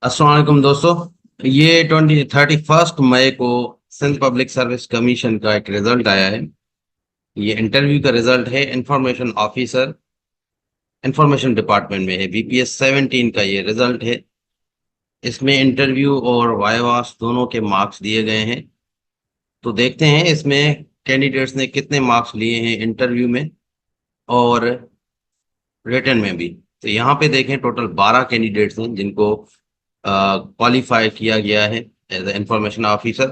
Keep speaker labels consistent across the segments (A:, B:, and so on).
A: अस्सलाम वालेकुम दोस्तों। ये 31 मई को सिंध पब्लिक सर्विस कमीशन का एक रिजल्ट आया है। ये इंटरव्यू का रिजल्ट है। इंफॉर्मेशन ऑफिसर इंफॉर्मेशन डिपार्टमेंट में है। BPS 17 का ये रिजल्ट है। इसमें इंटरव्यू और वाइवास दोनों के मार्क्स दिए गए हैं। तो देखते हैं इसमें कैंडिडेट्स ने कितने मार्क्स लिए हैं इंटरव्यू में और रिटन में भी। तो यहाँ पे देखें, टोटल 12 कैंडिडेट्स हैं जिनको क्वालिफाई किया गया है एज ए इंफॉर्मेशन ऑफिसर।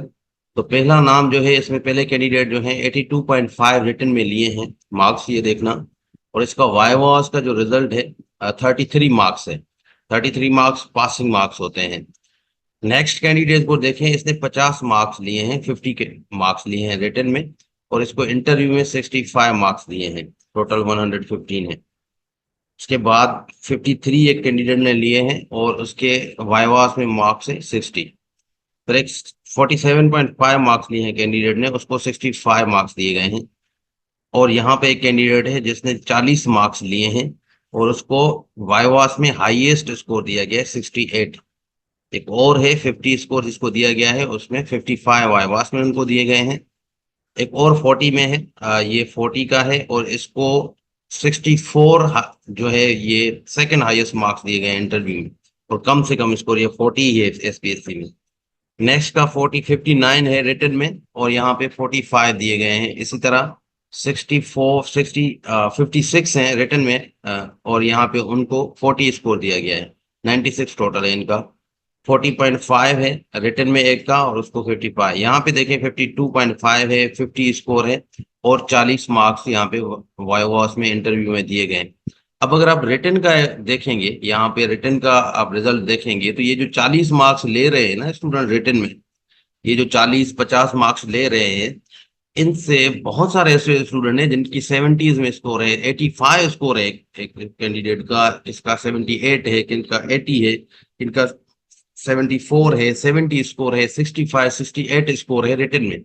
A: तो पहला नाम जो है, इसमें पहले कैंडिडेट जो है 82.5 रिटन में लिए हैं मार्क्स, ये देखना। और इसका वाइवास का जो रिजल्ट है 33 मार्क्स है। 33 मार्क्स पासिंग मार्क्स होते हैं। नेक्स्ट कैंडिडेट को देखें, इसने 50 मार्क्स लिए हैं, 50 के मार्क्स लिए हैं रिटन में। और इसको इंटरव्यू में 65 मार्क्स दिए हैं। टोटल 115 है। उसके बाद 53 एक कैंडिडेट ने लिए हैं और उसके वाइवास में मार्क्स है 60। फिर एक 47.5 मार्क्स लिए हैं कैंडिडेट ने, उसको 65 मार्क्स दिए गए हैं। और यहाँ पे एक कैंडिडेट है जिसने 40 मार्क्स लिए हैं और उसको वाइवास में हाईएस्ट स्कोर दिया गया है 68। एक और है 50 स्कोर जिसको दिया गया है, उसमें 55 वाइवास में उनको दिए गए हैं। एक और 40 में है, ये 40 का है और इसको 64 जो है ये सेकंड हाईएस्ट मार्क्स दिए गए हैं इंटरव्यू में। और कम से कम स्कोर ये 40 ही है SPSC में। नेक्स्ट का 59 है रिटन में और यहाँ पे 45 दिए गए हैं। इसी तरह 56 हैं रिटन में, और यहाँ पे उनको 40 स्कोर दिया गया है। 96 टोटल है इनका। 40.5 है रिटन में एक का और उसको 55। यहाँ पे देखें 52.5 है, 50 स्कोर है और 40 मार्क्स यहाँ पे वाइवास में इंटरव्यू में दिए गए हैं। अब अगर आप रिटन का देखेंगे, यहाँ पे रिटन का आप रिजल्ट देखेंगे, तो ये जो 40 मार्क्स ले रहे हैं ना स्टूडेंट रिटन में, ये जो 40-50 मार्क्स ले रहे हैं, इनसे बहुत सारे ऐसे स्टूडेंट हैं जिनकी 70s में स्कोर है, 85 स्कोर है। एक कैंडिडेट का, इसका 78 है, किनका 80 है, किनका 74 है, 70 स्कोर है, 65 68 स्कोर है रिटन में।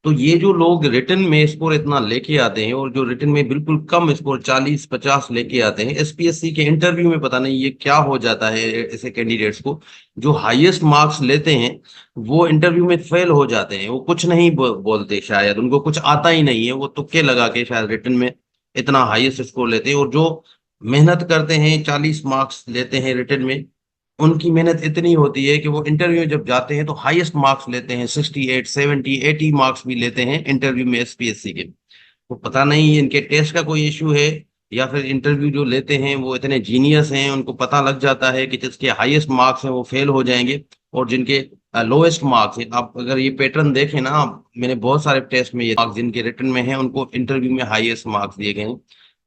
A: तो ये जो लोग रिटन में स्कोर इतना लेके आते हैं और जो रिटन में बिल्कुल कम स्कोर 40-50 लेके आते हैं, SPSC के इंटरव्यू में पता नहीं ये क्या हो जाता है ऐसे कैंडिडेट्स को। जो हाईएस्ट मार्क्स लेते हैं वो इंटरव्यू में फेल हो जाते हैं। वो कुछ नहीं बोलते, शायद उनको कुछ आता ही नहीं है, वो तुक्के लगा के शायद रिटन में इतना हाईएस्ट स्कोर लेते हैं। और जो मेहनत करते हैं, 40 मार्क्स लेते हैं रिटन में, उनकी मेहनत इतनी होती है कि वो इंटरव्यू में जब जाते हैं तो हाईएस्ट मार्क्स लेते हैं, 68 70 80 मार्क्स भी लेते हैं इंटरव्यू में SPSC के। तो पता नहीं इनके टेस्ट का कोई इशू है या फिर इंटरव्यू जो लेते हैं वो इतने जीनियस हैं, उनको पता लग जाता है कि जिसके हाईएस्ट मार्क्स हैं वो फेल हो जाएंगे और जिनके लोएस्ट मार्क्स हैं। आप अगर ये पैटर्न देखें ना, मैंने बहुत सारे टेस्ट में ये मार्क्स जिनके रिटन में हैं उनको इंटरव्यू में हाईएस्ट मार्क्स दिए गए हैं।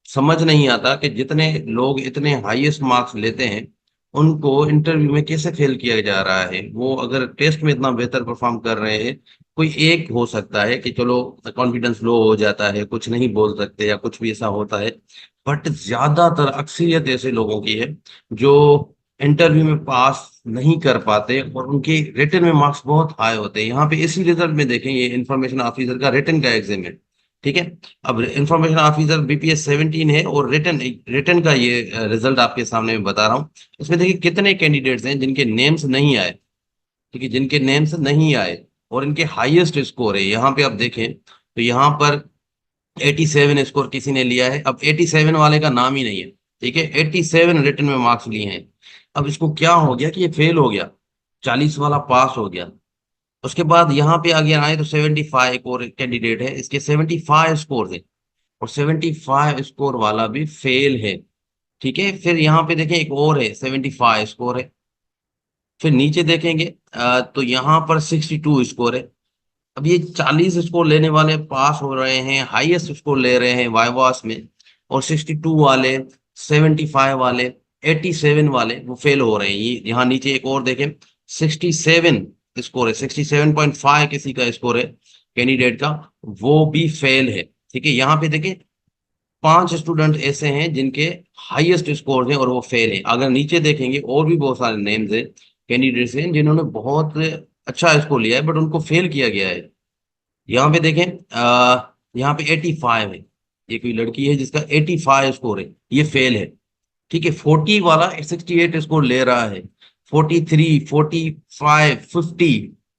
A: समझ नहीं आता कि जितने लोग इतने हाईएस्ट मार्क्स लेते हैं उनको इंटरव्यू में कैसे फेल किया जा रहा है। वो अगर टेस्ट में इतना बेहतर परफॉर्म कर रहे हैं, कोई एक हो सकता है कि चलो कॉन्फिडेंस लो हो जाता है, कुछ नहीं बोल सकते या कुछ भी ऐसा होता है, बट ज्यादातर अक्सरियत ऐसे लोगों की है जो इंटरव्यू में पास नहीं कर पाते और उनके रिटन में मार्क्स बहुत हाई होते हैं। यहाँ पे इसी रिजल्ट में देखें, ये इंफॉर्मेशन ऑफिसर का रिटन का एग्जाम है, ठीक है। अब इंफॉर्मेशन ऑफिसर BPS 17 है और रिटन रिटन का ये रिजल्ट आपके सामने मैं बता रहा हूँ। इसमें देखिए कितने कैंडिडेट्स हैं जिनके नेम्स नहीं आए, ठीक है, जिनके नेम्स नहीं आए और इनके हाईएस्ट स्कोर है। यहाँ पे आप देखें तो यहाँ पर 87 स्कोर किसी ने लिया है। अब 87 वाले का नाम ही नहीं है, ठीक है। 87 रिटन में मार्क्स लिए हैं। अब इसको क्या हो गया कि ये फेल हो गया, 40 वाला पास हो गया। उसके बाद यहाँ पे आगे आए तो 75 एक और कैंडिडेट है, इसके 75 स्कोर है और 75 स्कोर वाला भी फेल है, ठीक है। फिर यहाँ पे देखें एक और है, 75 स्कोर है। फिर नीचे देखेंगे तो यहाँ पर 62 स्कोर है। अब ये 40 स्कोर लेने वाले पास हो रहे हैं, हाईएस्ट स्कोर ले रहे हैं वाइवास में, और 62 वाले, 75 वाले, 87 वाले वो फेल हो रहे हैं। ये यहाँ नीचे एक और देखें, 67 स्कोर है, 67.5 किसी का स्कोर है कैंडिडेट का, वो भी फेल है, ठीक है। यहाँ पे देखें 5 स्टूडेंट ऐसे हैं जिनके हाईएस्ट स्कोर हैं और वो फेल हैं। अगर नीचे देखेंगे और भी बहुत सारे नेम्स हैं, कैंडिडेट्स हैं जिन्होंने बहुत अच्छा स्कोर लिया है बट उनको फेल किया गया है। यहाँ पे देखें, यहाँ पे 85 है, ये कोई लड़की है जिसका 85 स्कोर है, ये फेल है, ठीक है। 40 वाला 68 स्कोर ले रहा है, 43, 45, 50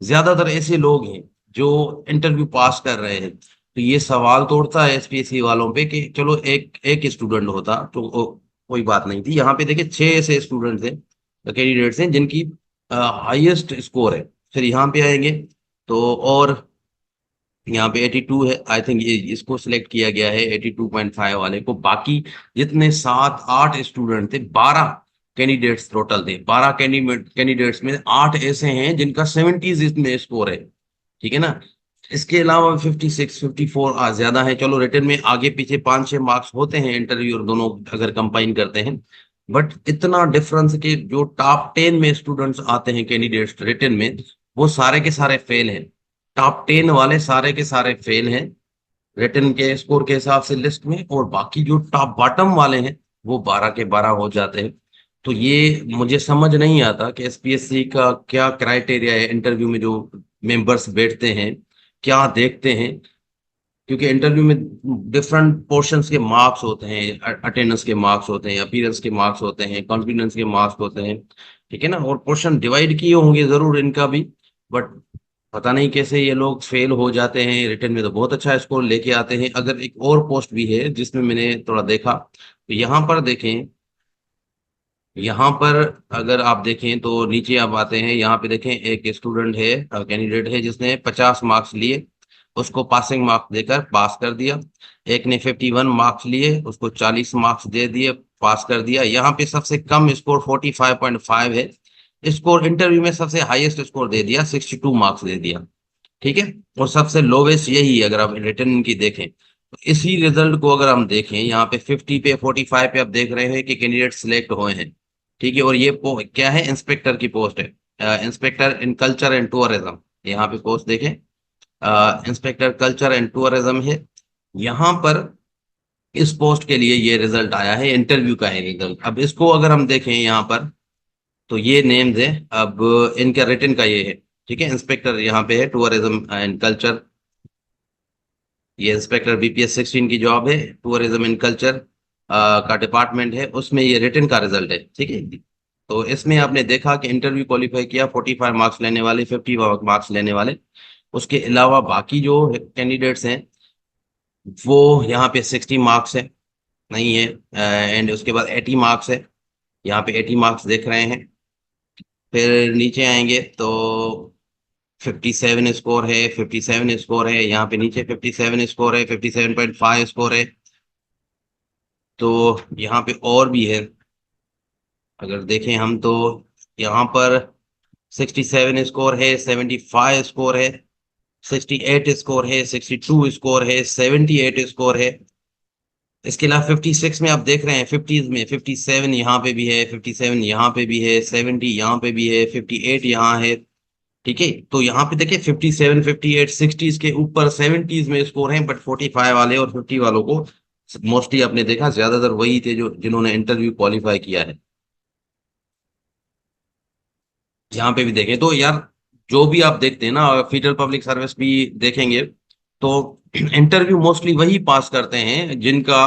A: ज्यादातर ऐसे लोग हैं जो इंटरव्यू पास कर रहे हैं। तो ये सवाल तो उठता है एसपीएससी वालों पे कि चलो एक एक स्टूडेंट होता तो कोई बात नहीं थी। यहाँ पे देखिए 6 ऐसे स्टूडेंट्स हैं, कैंडिडेट्स हैं जिनकी हाईएस्ट स्कोर है। फिर यहाँ पे आएंगे तो और यहाँ पे 82 है, आई थिंक ये इसको सिलेक्ट किया गया है 82.5 वाले को। बाकी जितने 7-8 स्टूडेंट थे, 12 कैंडिडेट्स टोटल थे, 12 कैंडिडेट्स में 8 ऐसे हैं जिनका 70s इसमें स्कोर है, ठीक है ना। इसके अलावा 56, 54 ज्यादा है। चलो रिटर्न में आगे पीछे 5-6 मार्क्स होते हैं इंटरव्यू और दोनों अगर कंबाइन करते हैं, बट इतना डिफरेंस के जो टॉप 10 में स्टूडेंट्स आते हैं कैंडिडेट्स रिटर्न में, वो सारे के सारे फेल हैं। टॉप 10 वाले सारे के सारे फेल हैं रिटर्न के स्कोर के हिसाब से लिस्ट में, और बाकी जो टॉप बॉटम वाले हैं वो 12 के 12 हो जाते हैं। तो ये मुझे समझ नहीं आता कि एसपीएससी का क्या क्राइटेरिया है इंटरव्यू में, जो मेंबर्स बैठते हैं क्या देखते हैं। क्योंकि इंटरव्यू में डिफरेंट पोर्शंस के मार्क्स होते हैं, अटेंडेंस के मार्क्स होते हैं, अपीयरेंस के मार्क्स होते हैं, कॉन्फिडेंस के मार्क्स होते हैं, ठीक है ना। और पोर्शन डिवाइड किए होंगे जरूर इनका भी, बट पता नहीं कैसे ये लोग फेल हो जाते हैं। रिटर्न में तो बहुत अच्छा स्कोर लेके आते हैं। अगर एक और पोस्ट भी है जिसमें मैंने थोड़ा देखा, तो यहाँ पर देखें, यहाँ पर अगर आप देखें तो नीचे आप आते हैं, यहाँ पे देखें एक स्टूडेंट है, कैंडिडेट है जिसने 50 मार्क्स लिए, उसको पासिंग मार्क्स देकर पास कर दिया। एक ने 51 मार्क्स लिए, उसको 40 मार्क्स दे दिए, पास कर दिया। यहाँ पे सबसे कम स्कोर 45.5 है, स्कोर इंटरव्यू में सबसे हाईएस्ट स्कोर दे दिया, 62 मार्क्स दे दिया, ठीक है। और सबसे लोवेस्ट यही है अगर आप रिटर्न की देखें। तो इसी रिजल्ट को अगर हम देखें, यहाँ पे 50 पे 45 पे आप देख रहे हैं कि कैंडिडेट सिलेक्ट हुए हैं, ठीक है। और ये क्या है, इंस्पेक्टर की पोस्ट है, inspector in culture and tourism. यहाँ पे पोस्ट देखें, इंस्पेक्टर कल्चर एंड टूरिज्म है। यहाँ पर इस पोस्ट के लिए ये रिजल्ट आया है, इंटरव्यू का है रिजल्ट। अब इसको अगर हम देखें यहाँ पर, तो ये नेम्स है। अब इनका रिटर्न का ये है, ठीक है। इंस्पेक्टर यहाँ पे है टूरिज्म एंड कल्चर, ये इंस्पेक्टर बीपीएस 16 की जॉब है, टूरिज्म एंड कल्चर का डिपार्टमेंट है, उसमें ये रिटर्न का रिजल्ट है, ठीक है। तो इसमें आपने देखा कि इंटरव्यू क्वालिफाई किया 45 मार्क्स लेने वाले, 50 मार्क्स लेने वाले। उसके अलावा बाकी जो कैंडिडेट्स हैं वो यहाँ पे 60 मार्क्स है, नहीं है, एंड उसके बाद 80 मार्क्स है, यहाँ पे 80 मार्क्स देख रहे हैं। फिर नीचे आएंगे तो 57 स्कोर है, 57 स्कोर है, यहाँ पे नीचे 57 स्कोर है, 57.5 स्कोर है। तो यहाँ पे और भी है, अगर देखें हम तो यहाँ पर 67 स्कोर है, 75 स्कोर है, 68 स्कोर है, 62 स्कोर है, 78 स्कोर है। इसके अलावा 56 में आप देख रहे हैं, 50s में 57 यहाँ पे भी है, 57 यहाँ पे भी है, 70 यहाँ पे भी है, 58 यहाँ है, ठीक है। तो यहाँ पे देखिए 57, 58, 60s के ऊपर 70s में स्कोर हैं, बट 45 वाले और 50 वालों को मोस्टली आपने देखा ज्यादातर वही थे जो जिन्होंने इंटरव्यू क्वालिफाई किया है। यहाँ पे भी देखें तो यार, जो भी आप देखते हैं ना, फेडरल पब्लिक सर्विस भी देखेंगे तो इंटरव्यू मोस्टली वही पास करते हैं जिनका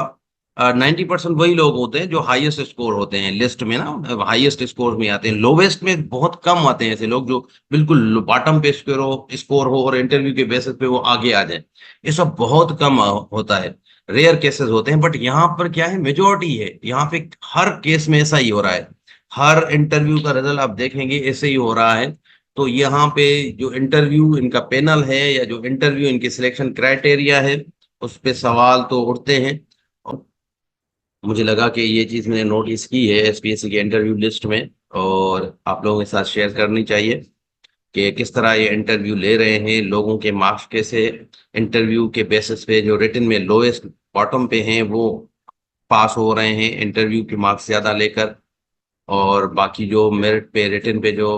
A: 90% वही लोग होते हैं जो हाईएस्ट स्कोर होते हैं लिस्ट में ना, हाईएस्ट स्कोर में आते हैं। लोवेस्ट में बहुत कम आते हैं ऐसे लोग जो बिल्कुल बॉटम पे स्कोर हो और इंटरव्यू के बेसिस पे वो आगे आ जाए। ये सब बहुत कम होता है, रेयर केसेस होते हैं। बट यहाँ पर क्या है, मेजोरिटी है। यहाँ पे हर केस में ऐसा ही हो रहा है, हर इंटरव्यू का रिजल्ट आप देखेंगे ऐसे ही हो रहा है। तो यहाँ पे जो इंटरव्यू इनका पैनल है या जो इंटरव्यू इनकी सिलेक्शन क्राइटेरिया है, उस पे सवाल तो उठते हैं। और मुझे लगा कि ये चीज मैंने नोटिस की है एसपीएससी के इंटरव्यू लिस्ट में, और आप लोगों के साथ शेयर करनी चाहिए कि किस तरह ये इंटरव्यू ले रहे हैं, लोगों के मार्क्स कैसे इंटरव्यू के बेसिस पे जो रिटन में लोएस्ट बॉटम पे हैं वो पास हो रहे हैं इंटरव्यू के मार्क्स ज्यादा लेकर, और बाकी जो मेरिट पे रिटन पे जो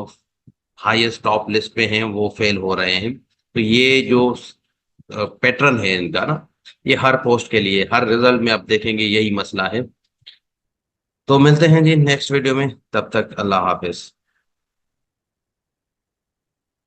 A: हाईएस्ट टॉप लिस्ट पे हैं वो फेल हो रहे हैं। तो ये जो पैटर्न है इनका ना, ये हर पोस्ट के लिए, हर रिजल्ट में आप देखेंगे यही मसला है। तो मिलते हैं जी नेक्स्ट वीडियो में, तब तक अल्लाह हाफिज।